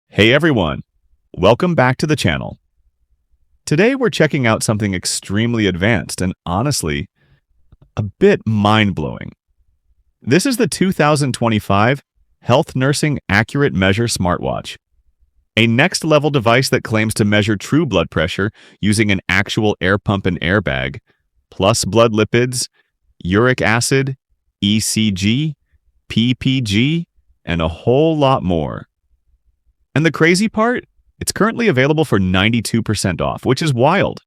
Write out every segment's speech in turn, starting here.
Hey everyone, welcome back to the channel. Today we're checking out something extremely advanced and honestly, a bit mind-blowing. This is the 2025 Health Nursing Accurate Measure Smartwatch, a next-level device that claims to measure true blood pressure using an actual air pump and airbag, plus blood lipids, uric acid, ECG, PPG, and a whole lot more. And the crazy part? It's currently available for 92% off, which is wild.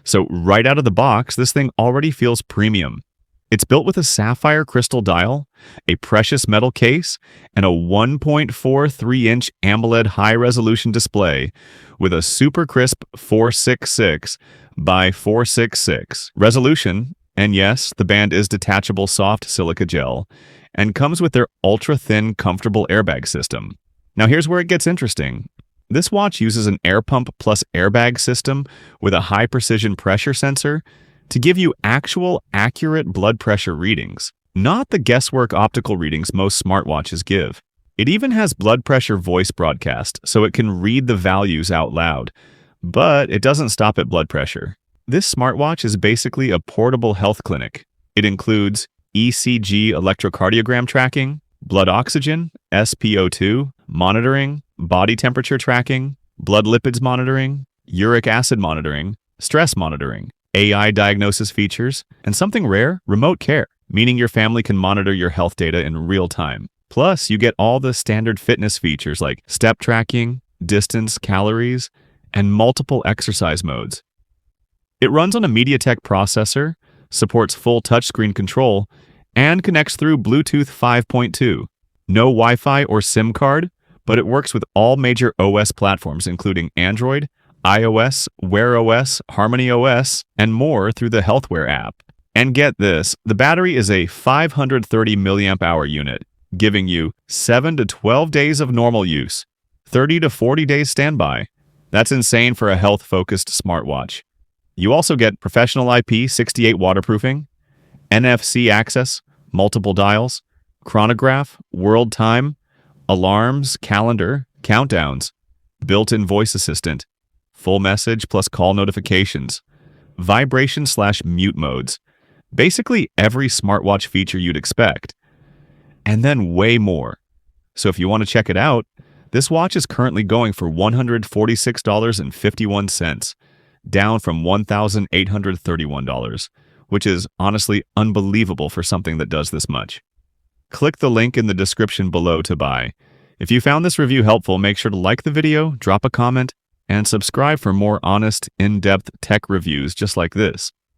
So right out of the box, this thing already feels premium. It's built with a sapphire crystal dial, a precious metal case, and a 1.43-inch AMOLED high-resolution display with a super crisp 466 by 466 resolution. And yes, the band is detachable soft silica gel and comes with their ultra-thin, comfortable airbag system. Now here's where it gets interesting. This watch uses an air pump plus airbag system with a high-precision pressure sensor to give you actual, accurate blood pressure readings, not the guesswork optical readings most smartwatches give. It even has blood pressure voice broadcast, so it can read the values out loud, but it doesn't stop at blood pressure. This smartwatch is basically a portable health clinic. It includes ECG electrocardiogram tracking, blood oxygen, SpO2, monitoring, body temperature tracking, blood lipids monitoring, uric acid monitoring, stress monitoring, AI diagnosis features, and something rare, remote care, meaning your family can monitor your health data in real time. Plus, you get all the standard fitness features like step tracking, distance, calories, and multiple exercise modes. It runs on a MediaTek processor, supports full touchscreen control, and connects through Bluetooth 5.2. No Wi-Fi or SIM card, but it works with all major OS platforms including Android, iOS, Wear OS, Harmony OS, and more through the HealthWear app. And get this, the battery is a 530 mAh unit, giving you 7 to 12 days of normal use, 30 to 40 days standby. That's insane for a health-focused smartwatch. You also get professional IP68 waterproofing, NFC access, multiple dials, chronograph, world time, alarms, calendar, countdowns, built-in voice assistant, full message plus call notifications, vibration/mute modes, basically every smartwatch feature you'd expect, and then way more. So if you want to check it out, this watch is currently going for $146.51, down from $1,831, which is honestly unbelievable for something that does this much. Click the link in the description below to buy. If you found this review helpful, make sure to like the video, drop a comment, and subscribe for more honest, in-depth tech reviews just like this.